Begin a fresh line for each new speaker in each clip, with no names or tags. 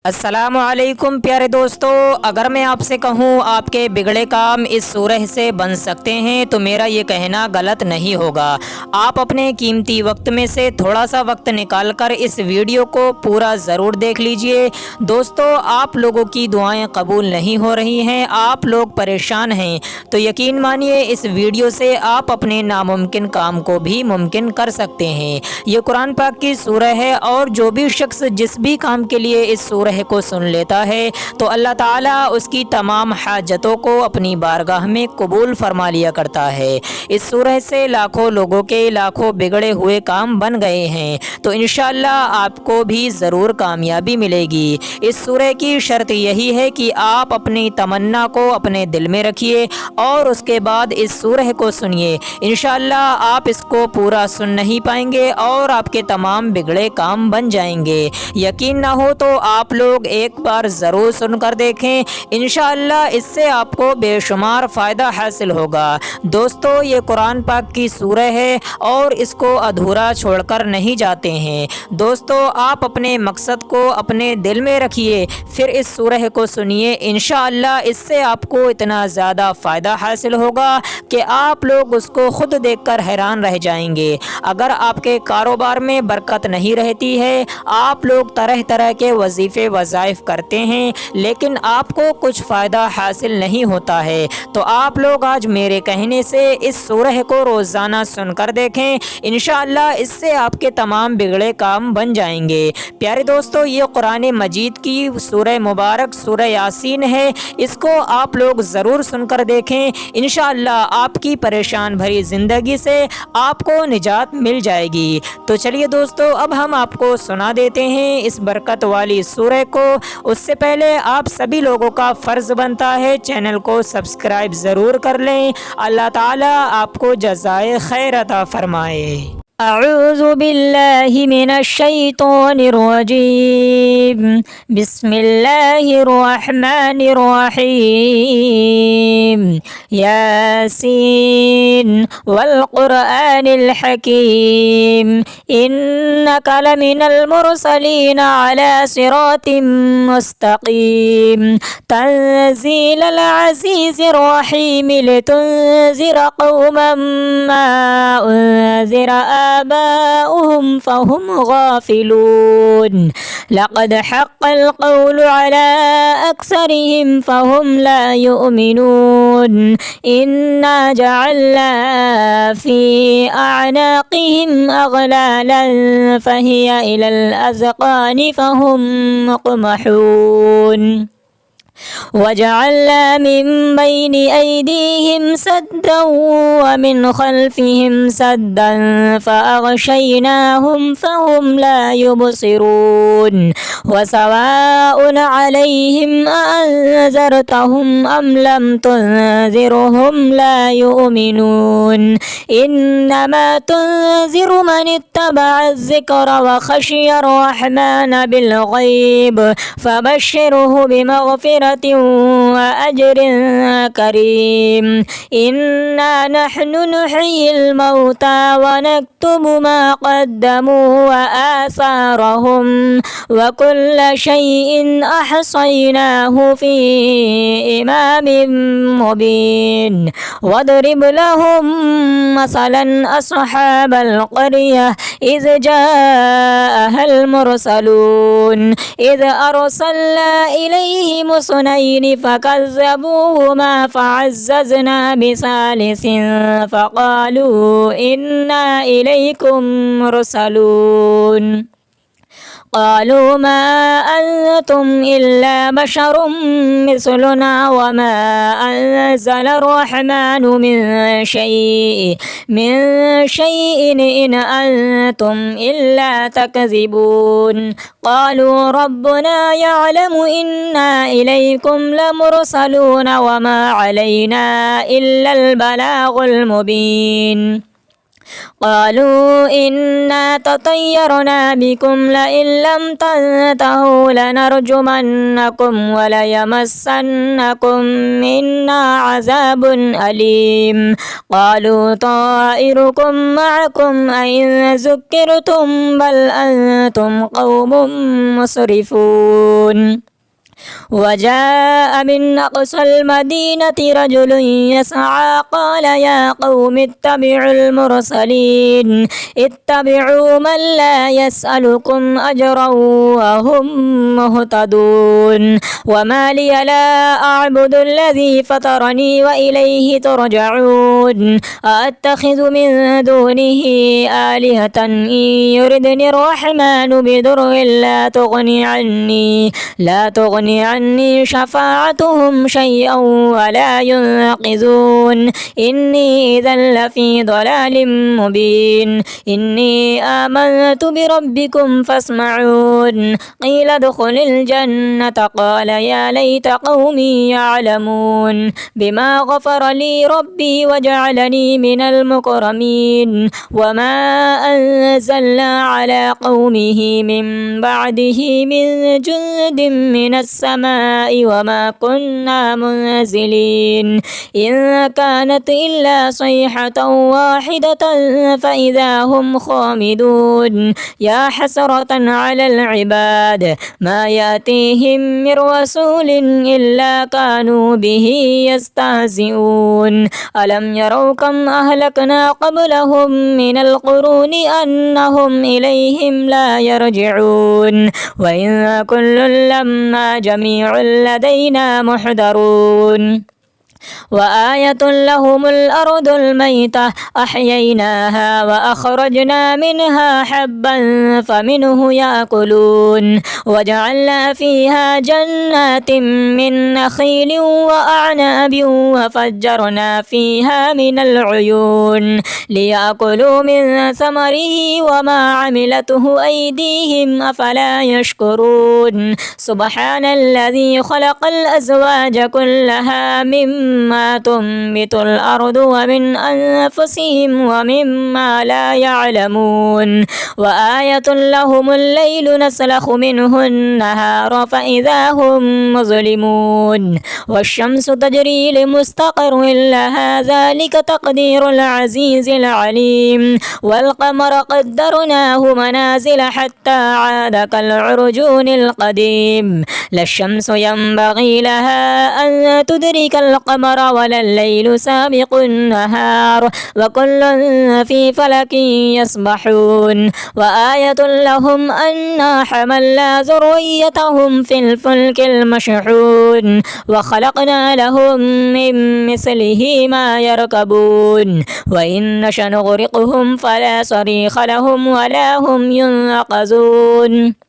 السلام علیکم پیارے دوستو، اگر میں آپ سے کہوں آپ کے بگڑے کام اس سورہ سے بن سکتے ہیں تو میرا یہ کہنا غلط نہیں ہوگا۔ آپ اپنے قیمتی وقت میں سے تھوڑا سا وقت نکال کر اس ویڈیو کو پورا ضرور دیکھ لیجئے۔ دوستو، آپ لوگوں کی دعائیں قبول نہیں ہو رہی ہیں، آپ لوگ پریشان ہیں، تو یقین مانیے اس ویڈیو سے آپ اپنے ناممکن کام کو بھی ممکن کر سکتے ہیں۔ یہ قرآن پاک کی سورہ ہے، اور جو بھی شخص جس بھی کام کے لیے اس سورہ کو سن لیتا ہے تو اللہ تعالیٰ اس کی تمام حاجتوں کو اپنی بارگاہ میں قبول فرما لیا کرتا ہے۔ اس سورہ سے لاکھوں لوگوں کے لاکھوں بگڑے ہوئے کام بن گئے ہیں، تو انشاءاللہ آپ کو بھی ضرور کامیابی ملے گی۔ اس سورہ کی شرط یہی ہے کہ آپ اپنی تمنا کو اپنے دل میں رکھیے اور اس کے بعد اس سورہ کو سنیے۔ انشاءاللہ آپ اس کو پورا سن نہیں پائیں گے اور آپ کے تمام بگڑے کام بن جائیں گے۔ یقین نہ ہو تو آپ لوگ ایک بار ضرور سن کر دیکھیں، انشاءاللہ اس سے آپ کو بے شمار فائدہ حاصل ہوگا۔ دوستو، یہ قرآن پاک کی سورہ ہے اور اس کو ادھورا چھوڑ کر نہیں جاتے ہیں۔ دوستو، آپ اپنے مقصد کو اپنے دل میں رکھیے، پھر اس سورہ کو سنیے، انشاءاللہ اس سے آپ کو اتنا زیادہ فائدہ حاصل ہوگا کہ آپ لوگ اس کو خود دیکھ کر حیران رہ جائیں گے۔ اگر آپ کے کاروبار میں برکت نہیں رہتی ہے، آپ لوگ طرح طرح کے وظیفے وظائف کرتے ہیں لیکن آپ کو کچھ فائدہ حاصل نہیں ہوتا ہے، تو آپ لوگ آج میرے کہنے سے اس سورہ کو روزانہ سن کر دیکھیں، انشاءاللہ اس سے آپ کے تمام بگڑے کام بن جائیں گے۔ پیارے دوستو، یہ قرآن مجید کی سورہ مبارک سورہ یاسین ہے، اس کو آپ لوگ ضرور سن کر دیکھیں، انشاءاللہ آپ کی پریشان بھری زندگی سے آپ کو نجات مل جائے گی۔ تو چلیے دوستو، اب ہم آپ کو سنا دیتے ہیں اس برکت والی سورہ کو۔ اس سے پہلے آپ سبھی لوگوں کا فرض بنتا ہے چینل کو سبسکرائب ضرور کر لیں۔ اللہ تعالیٰ آپ کو جزائے خیر عطا فرمائے۔ اعوذ باللہ من الشیطان الرجیم، بسم اللہ الرحمن الرحیم، یاسین والقرآن الحکیم، انک لمن المرسلین علی صراط مستقیم، تنزیل العزیز الرحیم، لتنذر قوما ما انذر آباؤهم فهم غافلون، لقد حق القول على أكثرهم فهم لا يؤمنون، إنا جعلنا في أعناقهم أغلالا فهي إلى الأذقان فهم مقمحون، وجعلنا من بين أيديهم سدا ومن خلفهم سدا فأغشيناهم فهم لا يبصرون، وسواء عليهم أأنذرتهم أم لم تنذرهم لا يؤمنون، إنما تنذر من اتبع الذكر وخشي الرحمن بالغيب فبشره بمغفرة وأجر كريم، إنا نحن نحيي الموتى ونكتب ما قدموا وآثارهم وكل شيء أحصيناه في إمام مبين، واضرب لهم مثلا أصحاب القرية إذ جاءها المرسلون إذ أرسلنا إليهم اثنين فكذبوهما فعززنا بثالث فقالوا إنا إليكم مرسلون، قالوا ما أنتم إلا بشر مثلنا وما أنزل الرحمن من شيء إن أنتم إلا تكذبون، قالوا ربنا يعلم إنا إليكم لمرسلون وما علينا إلا البلاغ المبين، قالوا إنا تطيرنا بكم لئن لم تنتهوا لنرجمنكم وليمسنكم منا عذاب أليم قالوا طائركم معكم أئن ذكرتم بل أنتم قوم مسرفون وجاء من أقصى المدينة رجل يسعى قال يا قوم اتبعوا المرسلين اتبعوا من لا يسألكم أجرا وهم مهتدون وما لي لا أعبد الذي فطرني وإليه ترجعون أأتخذ من دونه آلهة إن يردني الرحمن بضر لا تغني عني شفاعتهم شيئا ولا ينقذون إني إذا لفي ضلال مبين إني آمنت بربكم فاسمعون قيل ادخل الجنة قال يا ليت قومي يعلمون بما غفر لي ربي وجعلني من المكرمين وما أنزلنا على قومه من بعده من جند من السماء وما كنا منزلين إن كانت إلا صيحة واحدة فإذا هم خامدون يا حسرة على العباد ما يأتيهم من رسول إلا كانوا به يستهزئون ألم يروا كم أهلكنا قبلهم من القرون أنهم إليهم لا يرجعون وإن كل لما جميع لدينا محضرون وآية لهم الأرض الميتة أحييناها وأخرجنا منها حبا فمنه يأكلون وجعلنا فيها جنات من نخيل وأعناب وفجرنا فيها من العيون ليأكلوا من ثمره وما عملته أيديهم أفلا يشكرون سبحان الذي خلق الأزواج كلها مما تنبت الأرض ومن أنفسهم ومما لا يعلمون وآية لهم الليل نسلخ منه النهار فإذا هم مظلمون والشمس تجري لمستقر لها ذلك تقدير العزيز العليم والقمر قدرناه منازل حتى عاد كالعرجون القديم لا الشمس ينبغي لها أن تدرك القمر ولا الليل سابق النهار وكل في فلك يسبحون وآية لهم أنا حملنا ذريتهم في الفلك المشحون وخلقنا لهم من مثله ما يركبون وإن نشأ نغرقهم فلا صريخ لهم ولا هم ينقذون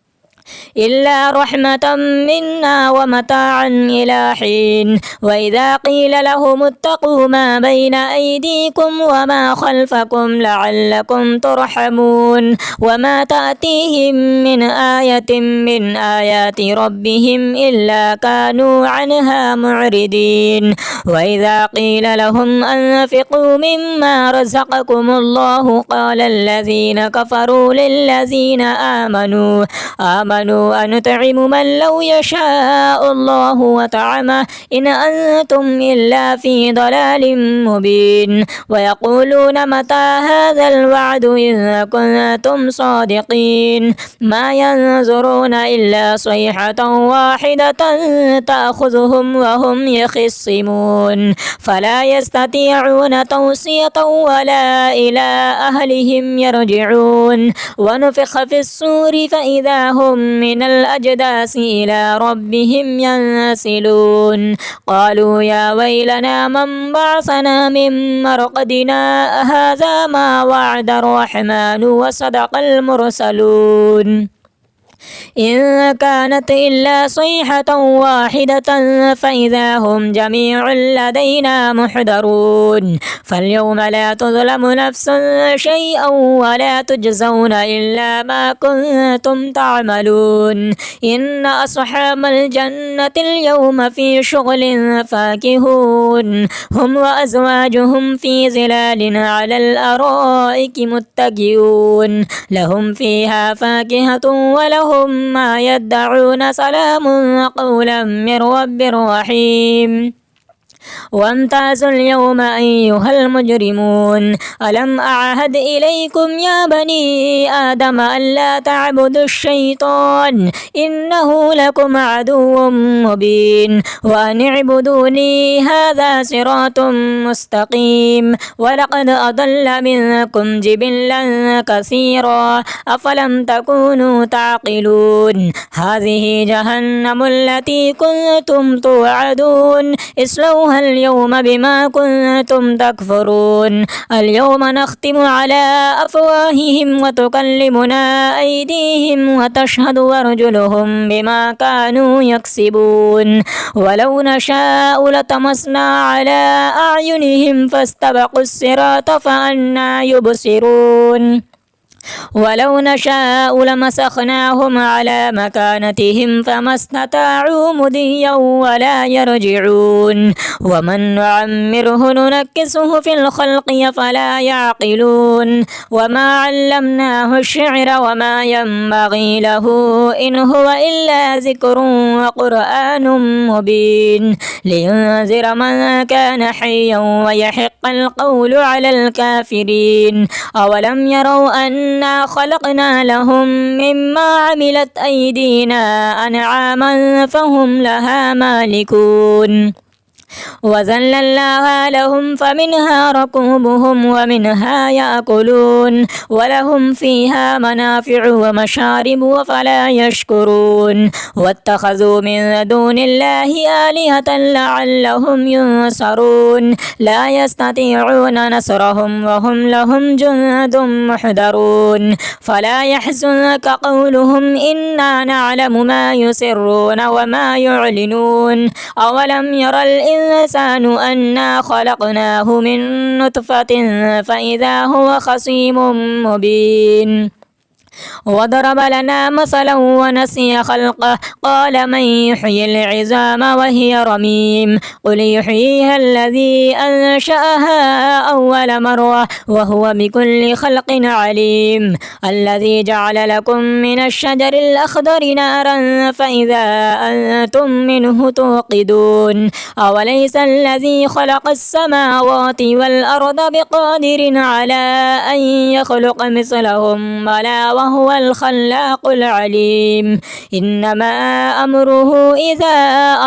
إلا رحمة منا ومتاعا إلى حين وإذا قيل لهم اتقوا ما بين أيديكم وما خلفكم لعلكم ترحمون وما تأتيهم من آية من آيات ربهم إلا كانوا عنها معرضين وإذا قيل لهم أنفقوا مما رزقكم الله قال الذين كفروا للذين آمنوا أنطعم من لو يشاء الله وطعمه إن أنتم إلا في ضلال مبين ويقولون متى هذا الوعد إن كنتم صادقين ما ينظرون إلا صيحة واحدة تأخذهم وهم يخصمون فلا يستطيعون توصية ولا إلى أهلهم يرجعون ونفخ في الصور فإذا هم من الأجداث إلى ربهم ينسلون قالوا يا ويلنا من بعثنا من مرقدنا هذا ما وعد الرحمن وصدق المرسلون إن كانت إلا صيحة واحدة فإذا هم جميع لدينا محضرون فاليوم لا تظلم نفس شيئا ولا تجزون إلا ما كنتم تعملون إن أصحاب الجنة الجنة اليوم في شغل فاكهون هم وأزواجهم في ظلال على الأرائك متكئون لهم فيها فاكهة ولهم ما يدعون سلام قولا من رب رحيم وامتازوا اليوم أيها المجرمون ألم أعهد إليكم يا بني آدم ألا تعبدوا الشيطان إنه لكم عدو مبين وأن اعبدوني هذا صراط مستقيم ولقد أضل منكم جبلا كثيرا أفلم تكونوا تعقلون هذه جهنم التي كنتم توعدون اصلوها اليوم بما كنتم تكفرون اليوم نختم على أفواههم وتكلمنا أيديهم وتشهد أرجلهم بما كانوا يكسبون ولو نشاء لطمسنا على أعينهم فاستبقوا الصراط فأنى يبصرون ولو نشاء لمسخناهم على مكانتهم فما استطاعوا مضيا ولا يرجعون ومن نعمره ننكسه في الخلق فلا يعقلون وما علمناه الشعر وما ينبغي له إن هو إلا ذكر وقرآن مبين لينذر من كان حيا ويحق القول على الكافرين أولم يروا أنا خلقنا لهم مما عملت أيدينا أنعاما فهم لها مالكون وذللناها لهم فمنها ركوبهم ومنها يأكلون ولهم فيها منافع ومشارب وفلا يشكرون واتخذوا من دون الله آلهة لعلهم ينصرون لا يستطيعون نصرهم وهم لهم جند محضرون فلا يحزنك قولهم إنا نعلم ما يسرون وما يعلنون أولم يرى الإنسان أنا خلقناه من نطفة فإذا هو خصيم مبين وضرب لنا مثلا ونسي خلقه قال من يحيي العظام وهي رميم قل يحييها الذي أنشأها أول مرة وهو بكل خلق عليم الذي جعل لكم من الشجر الأخضر نارا فإذا أنتم منه توقدون أوليس الذي خلق السماوات والأرض بقادر على أن يخلق مثلهم بلى وهو الخلاق العليم إنما أمره إذا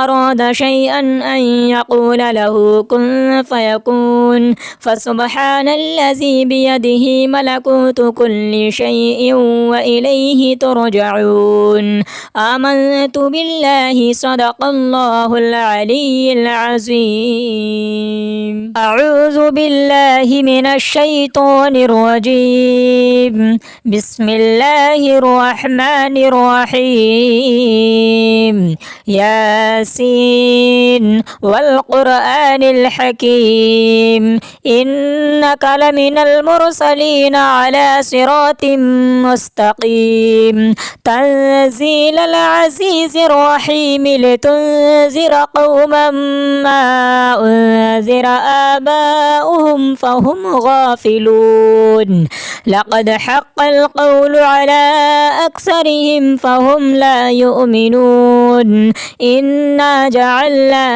أراد شيئا أن يقول له كن فيكون فسبحان الذي بيده ملكوت كل شيء وإليه ترجعون آمنت بالله صدق الله العلي العظيم أعوذ بالله من الشيطان الرجيم بسم الله الرحمن الرحيم ياسين والقرآن الحكيم إنك لمن المرسلين على صراط مستقيم تنزيل العزيز الرحيم لتنذر قوما ما أنذر آباؤهم فهم غافلون لقد حق القول على أكثرهم فهم لا يؤمنون إنا جعلنا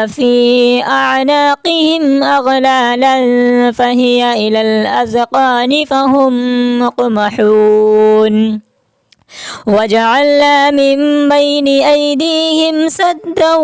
في أعناقهم أغلالا فهي إلى الأذقان فهم مقمحون وجعلنا من بين أيديهم سدا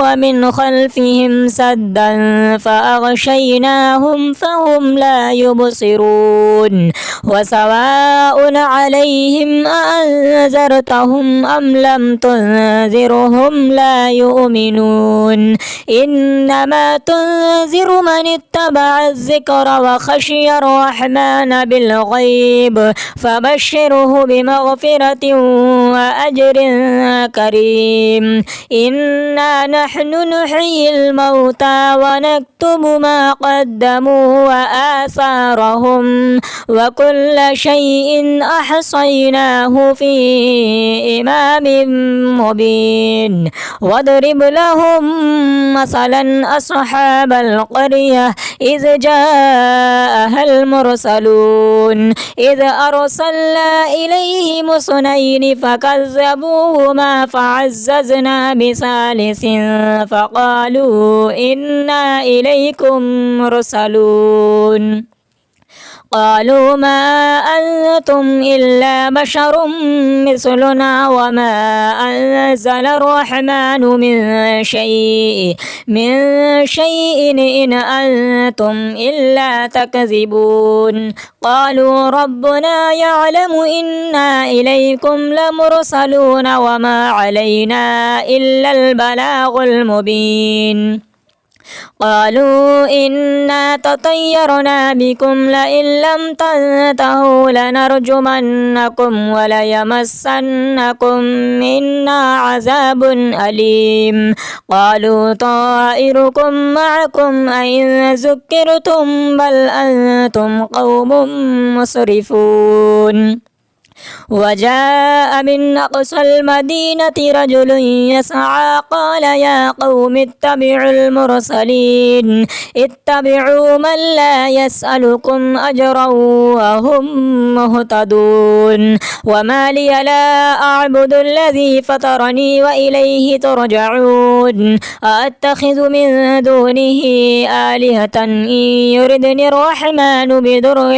ومن خلفهم سدا فأغشيناهم فهم لا يبصرون وسواء عليهم أأنذرتهم أم لم تنذرهم لا يؤمنون إنما تنذر من اتبع الذكر وخشي الرحمن بالغيب فبشره بمغفرة مغفرة وأجر كريم. إنا نحن نحيي الموتى ونكتب ما قدموا وآثارهم وكل شيء أحصيناه في إمام مبين. واضرب لهم مثلا أصحاب القرية إذ جاءها المرسلون إذ أرسلنا إليهم اثنين فكذبوهما فعززنا بثالث فقالوا إنا إليكم مرسلون. قالوا ما أنتم إلا بشر مثلنا وما أنزل الرحمن من شيء إن أنتم إلا تكذبون. قالوا ربنا يعلم إنا إليكم لمرسلون وما علينا إلا البلاغ المبين. قالوا إنا تطيرنا بكم لئن لم تنتهوا لنرجمنكم وليمسنكم منا عذاب أليم. قالوا طائركم معكم أئن ذكرتم بل أنتم قوم مسرفون. وجاء من أقصى المدينة رجل يسعى قال يا قوم اتبعوا المرسلين اتبعوا من لا يسألكم أجرا وهم مهتدون. وما لي لا أعبد الذي فطرني وإليه ترجعون. أأتخذ من دونه آلهة إن يردني الرحمن بضر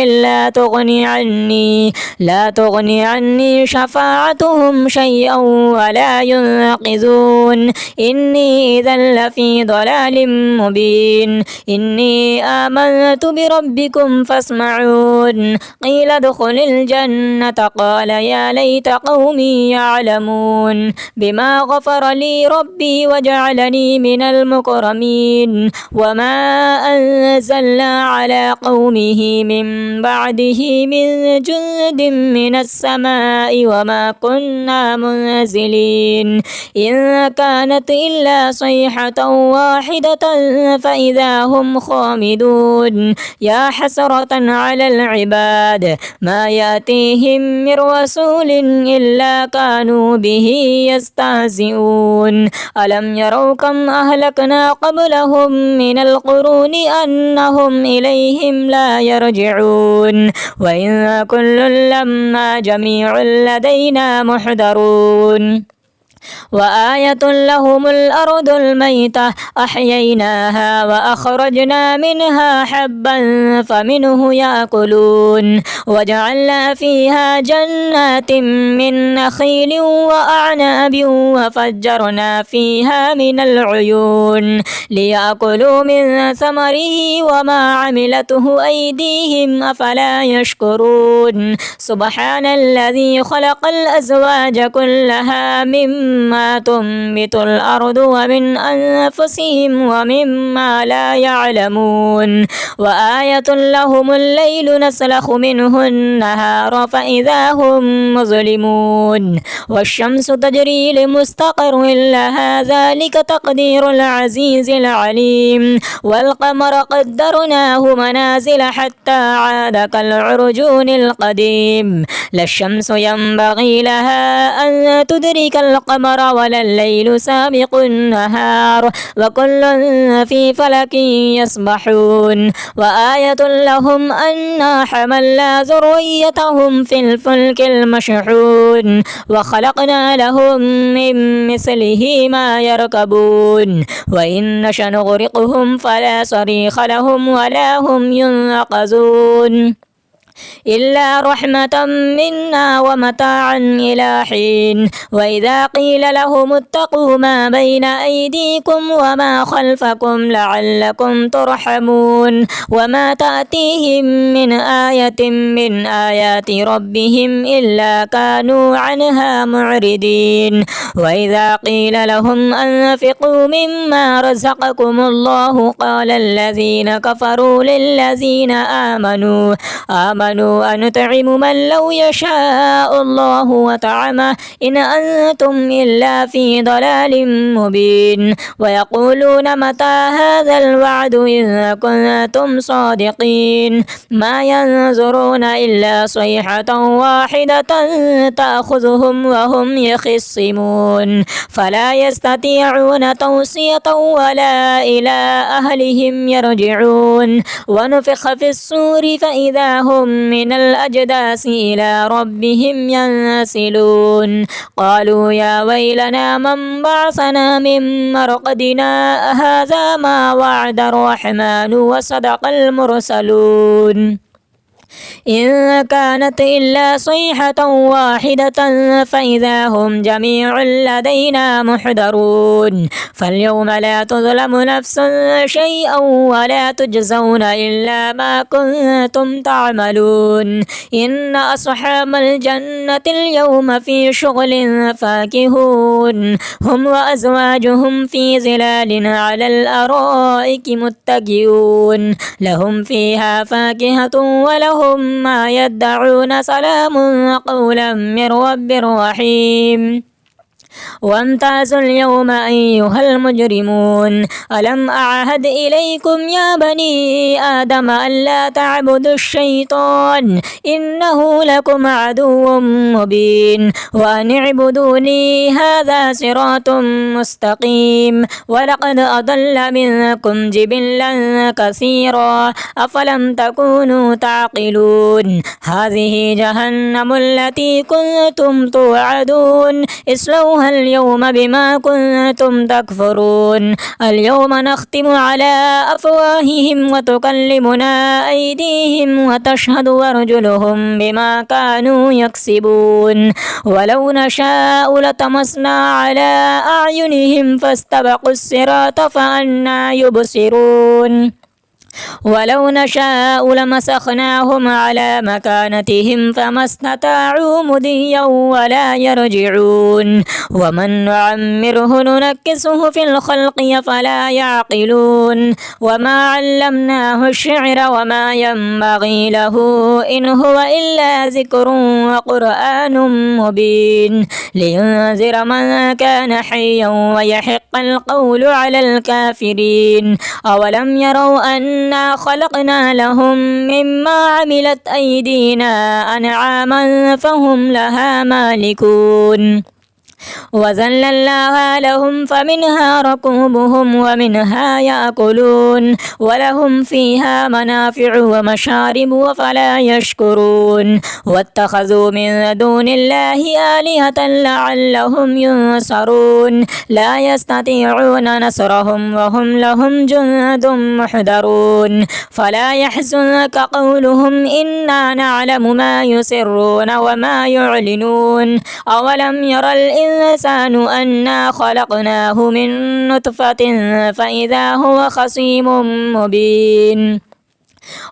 لا تغني عني شفاعتهم شيئا ولا ينقذون. إني إذا لفي ضلال مبين. إني آمنت بربكم فاسمعون. قيل ادخل الجنة قال يا ليت قومي يعلمون بما غفر لي ربي وجعلني من المكرمين. وما أنزلنا على قومه من بعده من جند من السماء وما كنا منزلين. إن كانت إلا صيحة واحدة فإذا هم خامدون. يا حسرة على العباد ما يأتيهم من رسول إلا كانوا به يستهزئون. ألم يروا كم أهلكنا قبلهم من القرون أنهم إليهم لا يرجعون. وإن كل لما جميع لدينا محضرون. وآية لهم الأرض الميتة أحييناها وأخرجنا منها حبا فمنه يأكلون. وجعلنا فيها جنات من نخيل وأعناب وفجرنا فيها من العيون ليأكلوا من ثمره وما عملته أيديهم أفلا يشكرون. سبحان الذي خلق الأزواج كلها مما تنبت الأرض ومن أنفسهم ومما لا يعلمون. وآية لهم الليل نسلخ منه النهار فإذا هم مظلمون. والشمس تجري لمستقر لها ذلك تقدير العزيز العليم. والقمر قدرناه منازل حتى عاد كالعرجون القديم. لا الشمس ينبغي لها أن تدرك القمر ولا الليل سابق النهار وكل في فلك يسبحون. وآية لهم أنا حملنا ذريتهم في الفلك المشحون وخلقنا لهم من مثله ما يركبون. وإن نشأ نغرقهم فلا صريخ لهم ولا هم ينقذون إلا رحمة منا ومتاعا إلى حين. وإذا قيل لهم اتقوا ما بين أيديكم وما خلفكم لعلكم ترحمون. وما تأتيهم من آية من آيات ربهم إلا كانوا عنها معرضين. وإذا قيل لهم أنفقوا مما رزقكم الله قال الذين كفروا للذين آمنوا آمنوا أنطعم من لو يشاء الله وطعمه إن أنتم إلا في ضلال مبين ويقولون متى هذا الوعد إن كنتم صادقين ما ينظرون إلا صيحة واحدة تأخذهم وهم يخصمون فلا يستطيعون توصية ولا إلى أهلهم يرجعون ونفخ في الصور فإذا هم من الأجداث إلى ربهم ينسلون قالوا يا ويلنا من بعثنا من مرقدنا هذا ما وعد الرحمن وصدق المرسلون إن كانت إلا صيحة واحدة فإذا هم جميع لدينا محضرون فاليوم لا تظلم نفس شيئا ولا تجزون إلا ما كنتم تعملون إن أصحاب الجنة اليوم في شغل فاكهون هم وأزواجهم في ظلال على الأرائك متكئون لهم فيها فاكهة ولهم ما يدعون سلام قولا من رب رحيم وامتازوا اليوم أيها المجرمون ألم أعهد إليكم يا بني آدم ألا تعبدوا الشيطان إنه لكم عدو مبين وأن اعبدوني هذا صراط مستقيم ولقد أضل منكم جبلا كثيرا أفلم تكونوا تعقلون هذه جهنم التي كنتم توعدون اصلوها اليوم بما كنتم تكفرون اليوم نختم على أفواههم وتكلمنا أيديهم وتشهد أرجلهم بما كانوا يكسبون ولو نشاء لطمسنا على أعينهم فاستبقوا الصراط فأنى يبصرون ولو نشاء لمسخناهم على مكانتهم فما استطاعوا مضيا ولا يرجعون ومن نعمره ننكسه في الخلق فلا يعقلون وما علمناه الشعر وما ينبغي له إن هو إلا ذكر وقرآن مبين لينذر من كان حيا ويحق القول على الكافرين أولم يروا أنا خلقنا لهم مما عملت أيدينا أنعاما فهم لها مالكون وذللناها لهم فمنها ركوبهم ومنها يأكلون ولهم فيها منافع ومشارب وفلا يشكرون واتخذوا من دون الله آلهة لعلهم ينصرون لا يستطيعون نصرهم وهم لهم جند محضرون فلا يحزنك قولهم إنا نعلم ما يسرون وما يعلنون أولم ير الإنسان أنا خلقناه من نطفة فإذا هو خصيم مبين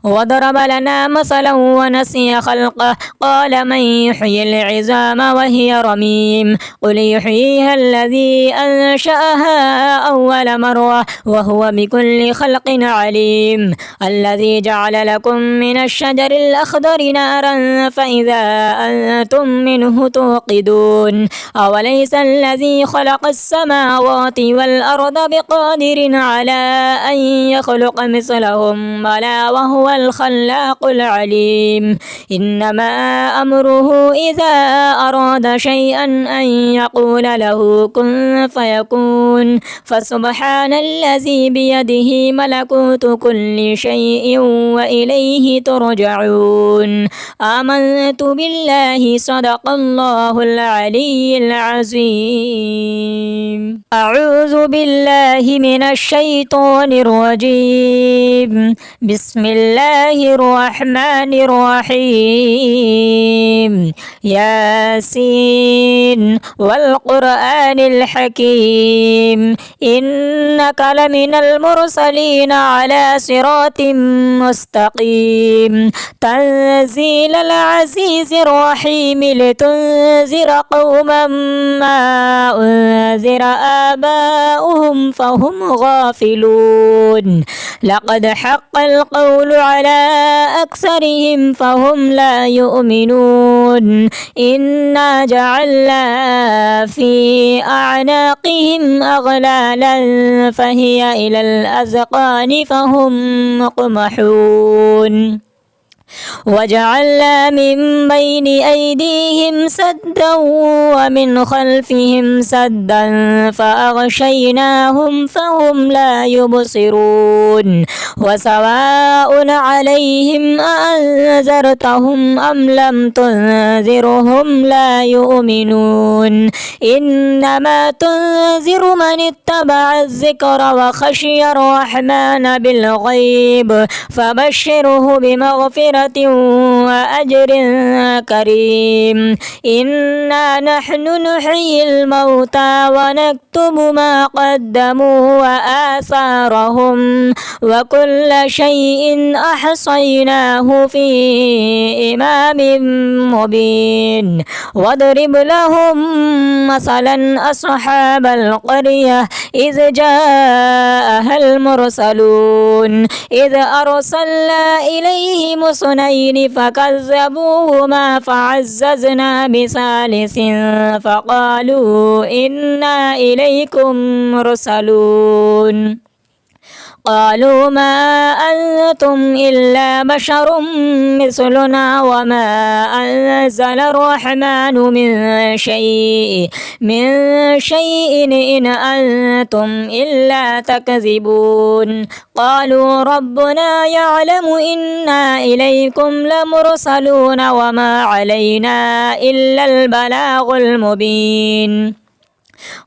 وضرب لنا مثلا ونسي خلقه قال من يحيي العظام وهي رميم قل يحييها الذي أنشأها أول مرة وهو بكل خلق عليم الذي جعل لكم من الشجر الأخضر نارا فإذا أنتم منه توقدون أوليس الذي خلق السماوات والأرض بقادر على أن يخلق مثلهم بلى وهو الخلاق العليم إنما أمره إذا أراد شيئا أن يقول له كن فيكون فسبحان الذي بيده ملكوت كل شيء وإليه ترجعون آمنت بالله صدق الله العلي العظيم أعوذ بالله من الشيطان الرجيم بسم الله الرحمن الرحيم ياسين والقرآن الحكيم إنك لمن المرسلين على صراط مستقيم تنزيل العزيز الرحيم لتنذر قوما ما أنذر آباؤهم فهم غافلون لقد حق القول القول على أكثرهم فهم لا يؤمنون إنا جعلنا في أعناقهم أغلالا فهي إلى الأذقان فهم مقمحون وجعلنا من بين أيديهم سدا ومن خلفهم سدا فأغشيناهم فهم لا يبصرون وسواء عليهم أأنذرتهم أم لم تنذرهم لا يؤمنون إنما تنذر من اتبع الذكر وخشي الرحمن بالغيب فبشره بمغفرة وأجر كريم إنا نحن نحيي الموتى ونكتب ما قدموا وآثارهم وكل شيء أحصيناه في إمام مبين واضرب لهم مثلا أصحاب القرية إذ جاءها المرسلون إذ أرسلنا إليهم اثنين فكذبوهما فعززنا بثالث فقالوا إنا إليكم مرسلون قالوا ما أنتم إلا بشر مثلنا وما أنزل الرحمن من شيء إن أنتم إلا تكذبون قالوا ربنا يعلم إنا إليكم لمرسلون وما علينا إلا البلاغ المبين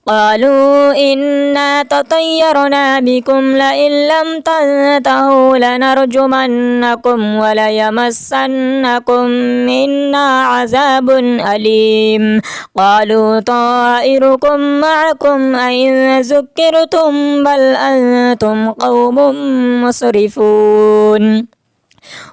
قالوا إنا تطيرنا بكم لئن لم تنتهوا لنرجمنكم وليمسنكم منا عذاب أليم قالوا طائركم معكم أئن ذكرتم بل أنتم قوم مسرفون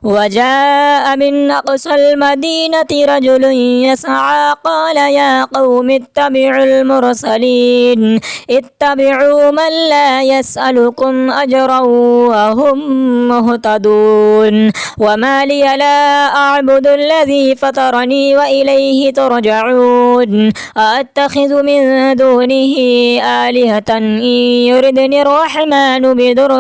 وجاء من أقصى المدينة رجل يسعى قال يا قوم اتبعوا المرسلين اتبعوا من لا يسألكم أجرا وهم مهتدون وما لي لا أعبد الذي فطرني وإليه ترجعون أأتخذ من دونه آلهة إن يردني الرحمن بضر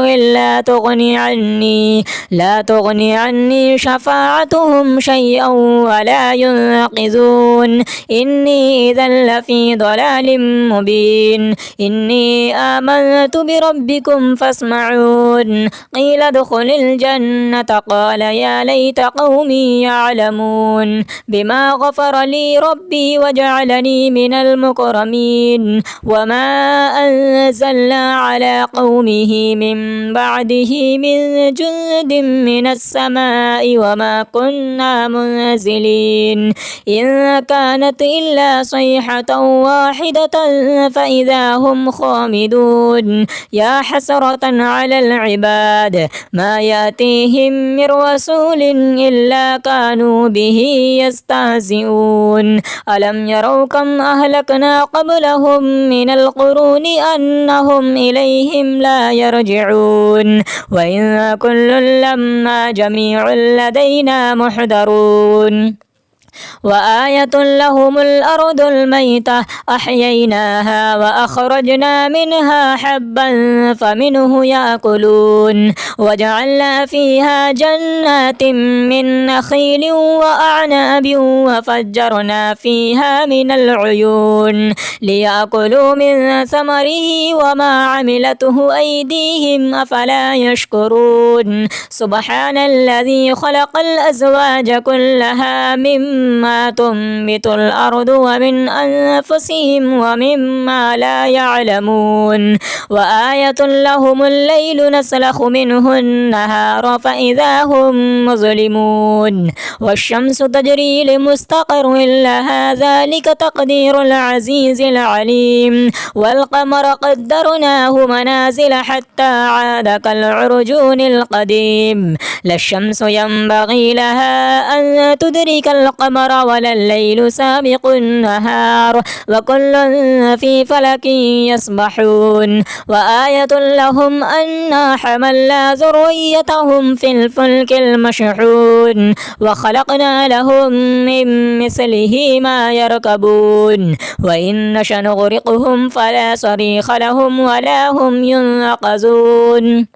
لا تغني عني شفاعتهم شيئا ولا ينقذون إني إذا لفي ضلال مبين إني آمنت بربكم فاسمعون قيل ادخل الجنة قال يا ليت قومي يعلمون بما غفر لي ربي وجعلني من المكرمين وما أنزلنا على قومه من بعده من جند من السماء وما كنا منزلين إن كانت إلا صيحة واحدة فإذا هم خامدون يا حسرة على العباد ما يأتيهم من رسول إلا كانوا به يستهزئون ألم يروا كم أهلكنا قبلهم من القرون أنهم إليهم لا يرجعون وإن كل لما جميع لدينا محضرون وآية لهم الأرض الميتة أحييناها وأخرجنا منها حبا فمنه يأكلون وجعلنا فيها جنات من نخيل وأعناب وفجرنا فيها من العيون ليأكلوا من ثمره وما عملته أيديهم أفلا يشكرون سبحان الذي خلق الأزواج كلها مما تنبت الأرض ومن أنفسهم ومما لا يعلمون وآية لهم الليل نسلخ منه النهار فإذا هم مظلمون والشمس تجري لمستقر لها ذلك تقدير العزيز العليم والقمر قدرناه منازل حتى عاد كالعرجون القديم لا الشمس ينبغي لها أن تدرك القمر القمر ولا الليل سابق النهار وكل في فلك يسبحون وآية لهم أنا حملنا ذريتهم في الفلك المشحون وخلقنا لهم من مثله ما يركبون وإن نشأ نغرقهم فلا صريخ لهم ولا هم ينقذون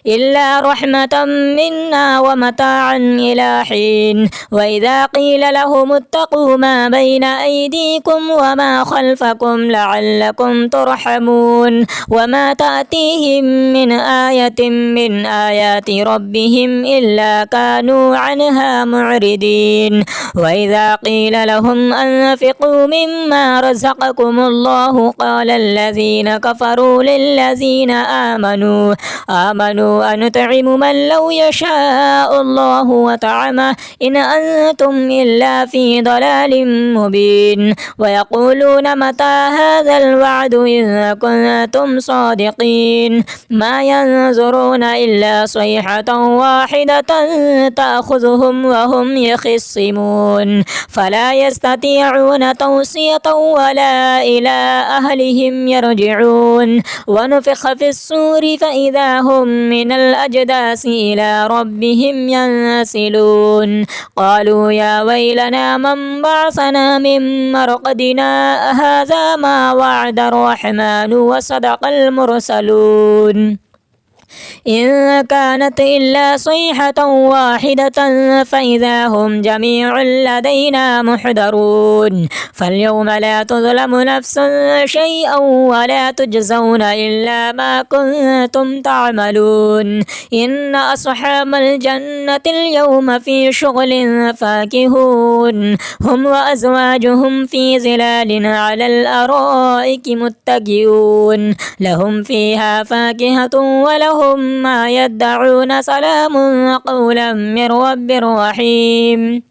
إلا رحمة منا ومتاعا إلى حين وإذا قيل لهم اتقوا ما بين أيديكم وما خلفكم لعلكم ترحمون وما تأتيهم من آية من آيات ربهم إلا كانوا عنها معرضين وإذا قيل لهم أنفقوا مما رزقكم الله قال الذين كفروا للذين آمنوا أن نطعم من لو يشاء الله وطعمه إن أنتم إلا في ضلال مبين ويقولون متى هذا الوعد إن كنتم صادقين ما ينظرون إلا صيحة واحدة تأخذهم وهم يخصمون فلا يستطيعون توصية ولا إلى أهلهم يرجعون ونفخ في الصور فإذا هم من الأجداث إلى ربهم ينسلون قالوا يا ويلنا من بعثنا من مرقدنا هذا ما وعد الرحمن وصدق المرسلون إن كانت إلا صيحة واحدة فإذا هم جميع لدينا محضرون فاليوم لا تظلم نفس شيئا ولا تجزون إلا ما كنتم تعملون إن أصحاب الجنة اليوم في شغل فاكهون هم وأزواجهم في ظلال على الأرائك متكئون لهم فيها فاكهة ولهم ما يدعون سلام قولا من رب رحيم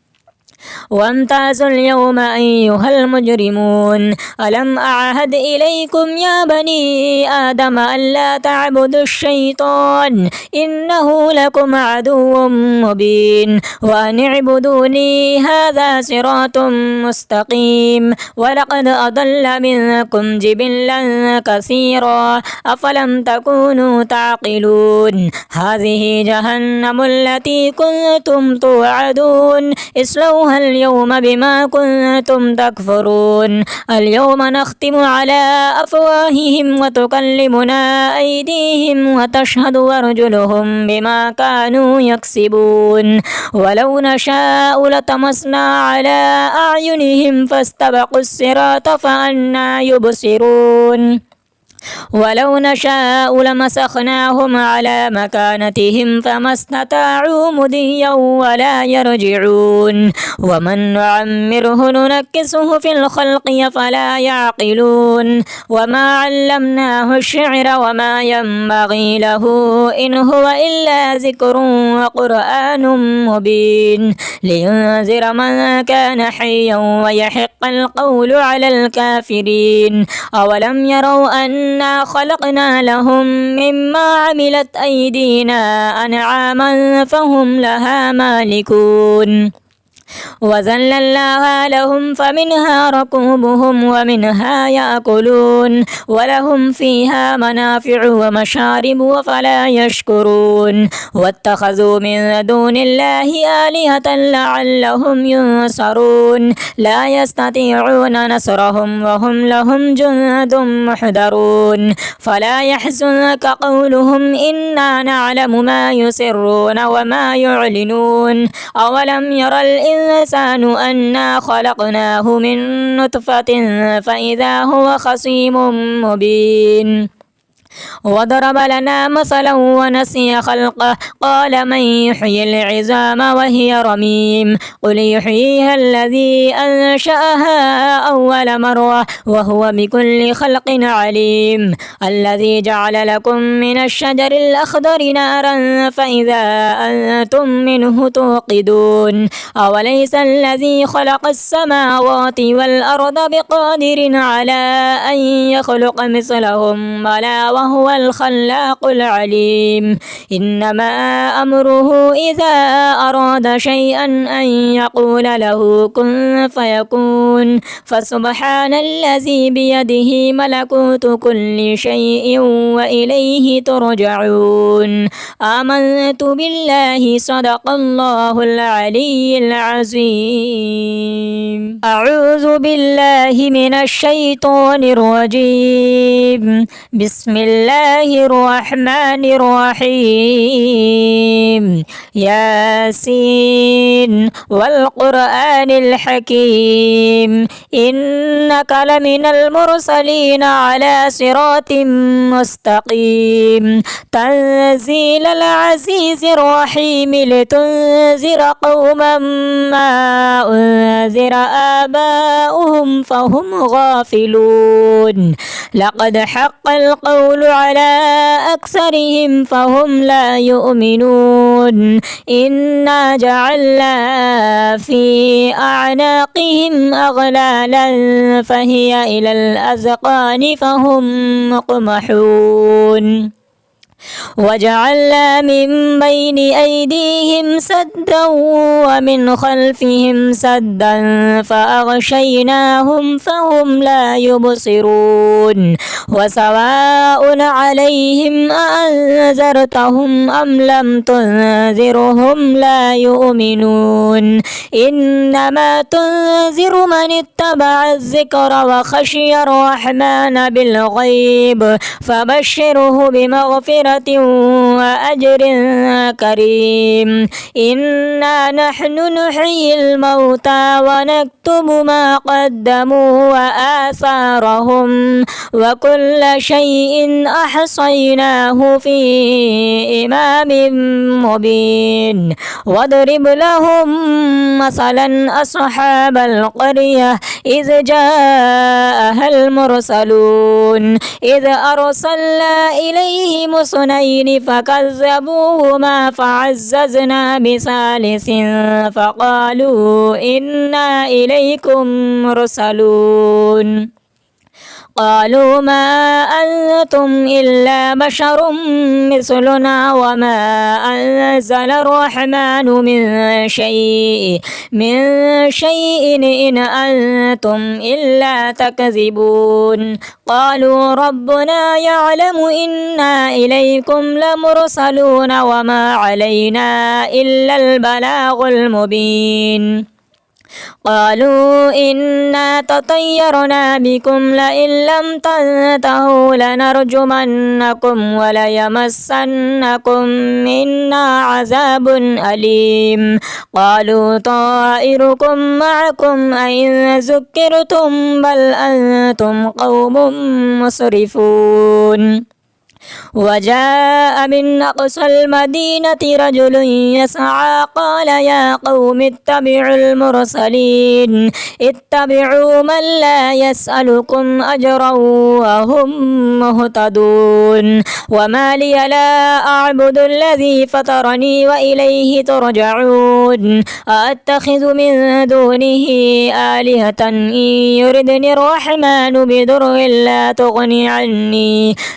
وامتازوا اليوم أيها المجرمون ألم أعهد إليكم يا بني آدم ألا تعبدوا الشيطان إنه لكم عدو مبين وأن اعبدوني هذا صراط مستقيم ولقد أضل منكم جبلا كثيرا أفلم تكونوا تعقلون هذه جهنم التي كنتم توعدون اصلوها اليوم بما كنتم تكفرون اليوم نختم على أفواههم وتكلمنا أيديهم وتشهد أرجلهم بما كانوا يكسبون ولو نشاء لطمسنا على أعينهم فاستبقوا الصراط فأنى يبصرون ولو نشاء لمسخناهم على مكانتهم فما استطاعوا مضيا ولا يرجعون ومن نعمره ننكسه في الخلق فلا يعقلون وما علمناه الشعر وما ينبغي له إن هو إلا ذكر وقرآن مبين لينذر من كان حيا ويحق القول على الكافرين أولم يروا أنا خلقنا لهم مما عملت أيدينا أنعاما فهم لها مالكون وذللناها لهم فمنها ركوبهم ومنها يأكلون ولهم فيها منافع ومشارب وفلا يشكرون واتخذوا من دون الله آلهة لعلهم ينصرون لا يستطيعون نصرهم وهم لهم جند محضرون فلا يحزنك قولهم إنا نعلم ما يسرون وما يعلنون أولم ير الإنسان أنا خلقناه من نطفة فإذا هو خصيم مبين وضرب لنا مثلا ونسي خلقه قال من يحيي العظام وهي رميم قل يحييها الذي أنشأها أول مرة وهو بكل خلق عليم الذي جعل لكم من الشجر الأخضر نارا فإذا أنتم منه توقدون أوليس الذي خلق السماوات والأرض بقادر على أن يخلق مثلهم بلى وهو الخلاق العليم إنما أمره إذا أراد شيئا أن يقول له كن فيكون فسبحان الذي بيده ملكوت كل شيء وإليه ترجعون آمنت بالله صدق الله العلي العظيم أعوذ بالله من الشيطان الرجيم بسم الله الرحمن الرحيم ياسين والقرآن الحكيم إنك لمن المرسلين على صراط مستقيم تنزيل العزيز الرحيم لتنذر قوما ما أنذر آباؤهم فهم غافلون لقد حق القول على أكثرهم فهم لا يؤمنون إنا جعلنا في أعناقهم أغلالا فهي إلى الأذقان فهم مقمحون وجعلنا من بين أيديهم سدا ومن خلفهم سدا فأغشيناهم فهم لا يبصرون وسواء عليهم أأنذرتهم أم لم تنذرهم لا يؤمنون إنما تنذر من اتبع الذكر وخشي الرحمن بالغيب فبشره بمغفرة وأجر كريم إنا نحن نحيي الموتى ونكتب ما قدموا وآثارهم وكل شيء أحصيناه في إمام مبين واضرب لهم مثلا أصحاب القرية إذ جاءها المرسلون إذ أرسلنا إليهم اثنين فكذبوهما فعززنا بثالث فقالوا إنا إليكم مرسلون قالوا ما أنتم إلا بشر مثلنا وما أنزل الرحمن من شيء إن أنتم إلا تكذبون قالوا ربنا يعلم إنا إليكم لمرسلون وما علينا إلا البلاغ المبين قالوا إنا تطيرنا بكم لئن لم تنتهوا لنرجمنكم وليمسنكم منا عذاب أليم قالوا طائركم معكم أئن ذكرتم بل أنتم قوم مسرفون وجاء من أقصى المدينة رجل يسعى قال يا قوم اتبعوا المرسلين اتبعوا من لا يسألكم أجرا وهم مهتدون وما لي لا أعبد الذي فطرني وإليه ترجعون أأتخذ من دونه آلهة إن يردني الرحمن بضر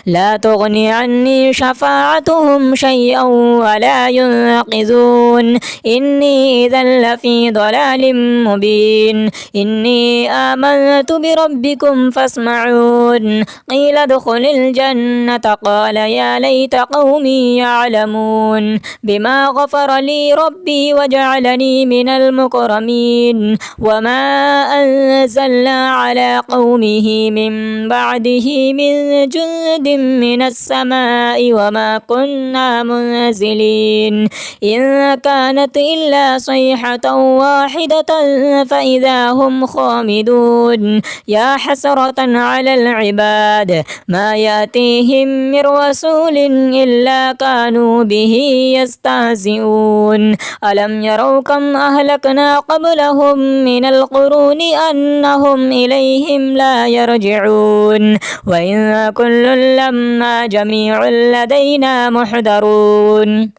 لا تغني عني شفاعتهم شيئا ولا ينقذون إني إذا لفي ضلال مبين إني آمنت بربكم فاسمعون قيل ادخل الجنة قال يا ليت قومي يعلمون بما غفر لي ربي وجعلني من المكرمين وما أنزلنا على قومه من بعده من جند من السماء وما كنا منزلين إن كانت إلا صيحة واحدة فإذا هم خامدون يا حسرة على العباد ما يأتيهم من رسول إلا كانوا به يستهزئون ألم يروا كم أهلكنا قبلهم من القرون أنهم إليهم لا يرجعون وإن كل لما جميع لدينا محضرون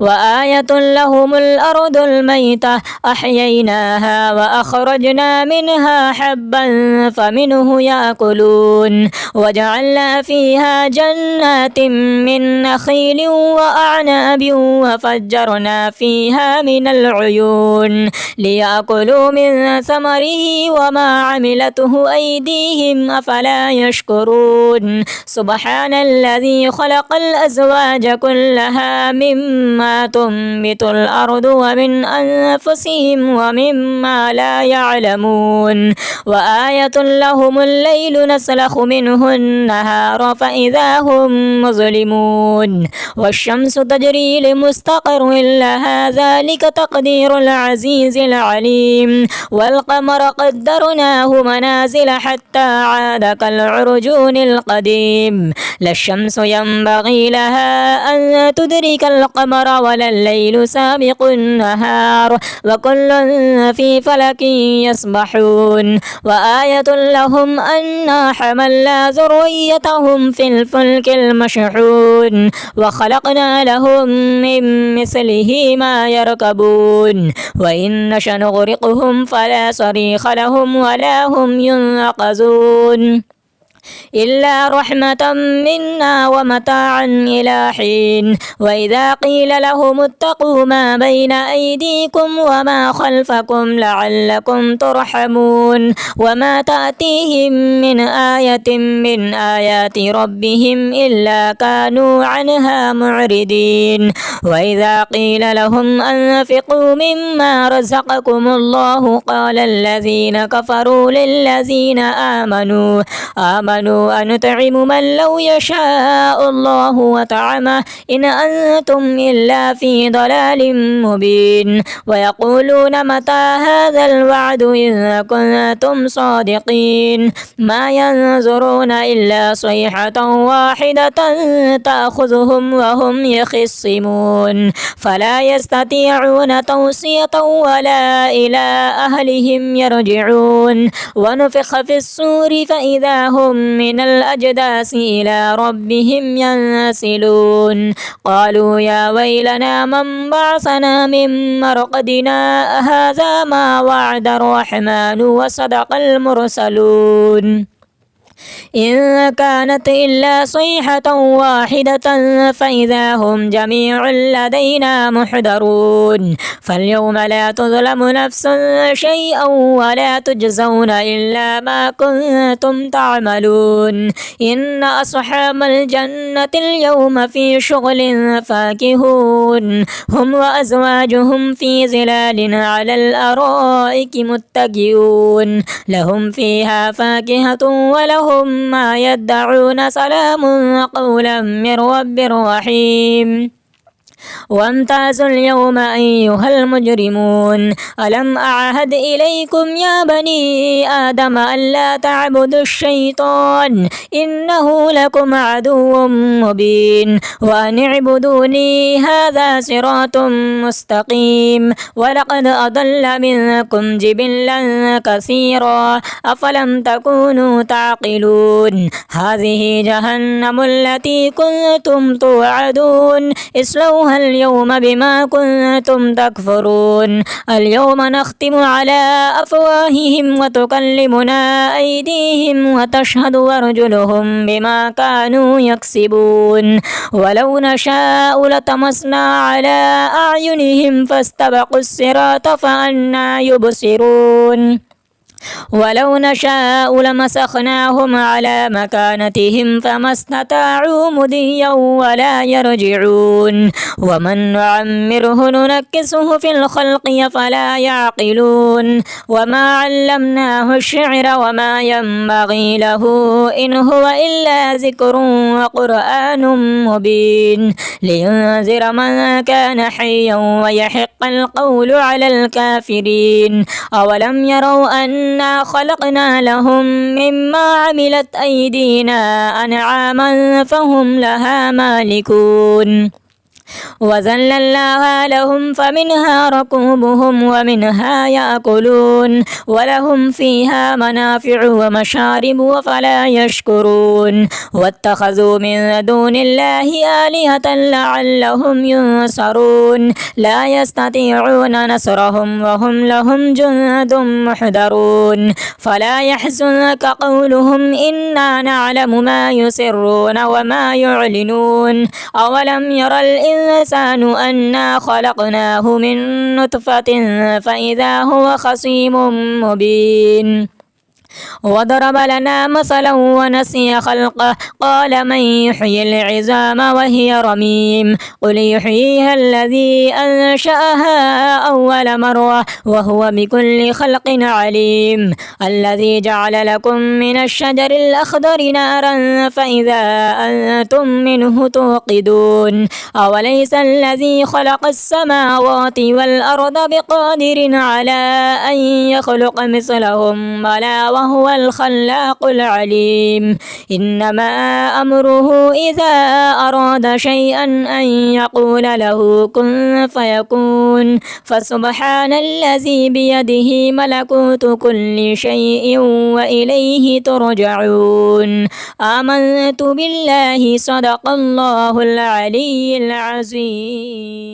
وآية لهم الأرض الميتة أحييناها وأخرجنا منها حبا فمنه يأكلون وجعلنا فيها جنات من نخيل وأعناب وفجرنا فيها من العيون ليأكلوا من ثمره وما عملته أيديهم أفلا يشكرون سبحان الذي خلق الأزواج كلها مما تنبت الأرض ومن أنفسهم ومما لا يعلمون وآية لهم الليل نسلخ منه النهار فإذا هم مظلمون والشمس تجري لمستقر لها ذلك تقدير العزيز العليم والقمر قدرناه منازل حتى عاد كالعرجون القديم لا الشمس ينبغي لها أن تدرك القمر ولا الليل سابق النهار وكل في فلك يسبحون وآية لهم أنا حملنا ذريتهم في الفلك المشحون وخلقنا لهم من مثله ما يركبون وإن نشأ نغرقهم فلا صريخ لهم ولا هم ينقذون إلا رحمة منا ومتاعا إلى حين وإذا قيل لهم اتقوا ما بين أيديكم وما خلفكم لعلكم ترحمون وما تأتيهم من آية من آيات ربهم إلا كانوا عنها معرضين وإذا قيل لهم أنفقوا مما رزقكم الله قال الذين كفروا للذين آمنوا أنطعم من لو يشاء الله وطعمه إن أنتم إلا في ضلال مبين ويقولون متى هذا الوعد إن كنتم صادقين ما ينظرون إلا صيحة واحدة تأخذهم وهم يخصمون فلا يستطيعون توصية ولا إلى أهلهم يرجعون ونفخ في الصور فإذا هم من الأجداث إلى ربهم ينسلون قالوا يا ويلنا من بعثنا من مرقدنا هذا ما وعد الرحمن وصدق المرسلون إن كانت إلا صيحة واحدة فإذا هم جميع لدينا محضرون فاليوم لا تظلم نفس شيئا ولا تجزون إلا ما كنتم تعملون إن أصحاب الجنة اليوم في شغل فاكهون هم وأزواجهم في ظلال على الأرائك متكئون لهم فيها فاكهة ولهم ما يدعون سلام قولا من رب رحيم وامتازوا اليوم أيها المجرمون ألم أعهد إليكم يا بني آدم ألا تعبدوا الشيطان إنه لكم عدو مبين وأن اعبدوني هذا صراط مستقيم ولقد أضل منكم جبلا كثيرا أفلم تكونوا تعقلون هذه جهنم التي كنتم توعدون اصلوها اليوم بما كنتم تكفرون اليوم نختم على أفواههم وتكلمنا أيديهم وتشهد أرجلهم بما كانوا يكسبون ولو نشاء لطمسنا على أعينهم فاستبقوا الصراط فأنى يبصرون ولو نشاء لمسخناهم على مكانتهم فما استطاعوا مضيا ولا يرجعون ومن نعمره ننكسه في الخلق فلا يعقلون وما علمناه الشعر وما ينبغي له إن هو إلا ذكر وقرآن مبين لينذر من كان حيا ويحق القول على الكافرين أولم يروا أنا خلقنا لهم مما عملت أيدينا أنعاما فهم لها مالكون وذللناها لهم فمنها ركوبهم ومنها يأكلون ولهم فيها منافع ومشارب وفلا يشكرون واتخذوا من دون الله آلهة لعلهم ينصرون لا يستطيعون نصرهم وهم لهم جند محضرون فلا يحزنك قولهم إنا نعلم ما يسرون وما يعلنون أولم ير الإنسان أنا خلقناه من نطفة فإذا هو خصيم مبين وضرب لنا مثلا ونسي خلقه قال من يحيي العظام وهي رميم قل يحييها الذي أنشأها أول مرة وهو بكل خلق عليم الذي جعل لكم من الشجر الأخضر نارا فإذا أنتم منه توقدون أوليس الذي خلق السماوات والأرض بقادر على أن يخلق مثلهم بلى وهو الخلاق العليم إنما أمره إذا أراد شيئا أن يقول له كن فيكون فسبحان الذي بيده ملكوت كل شيء وإليه ترجعون آمنت بالله صدق الله العلي العظيم.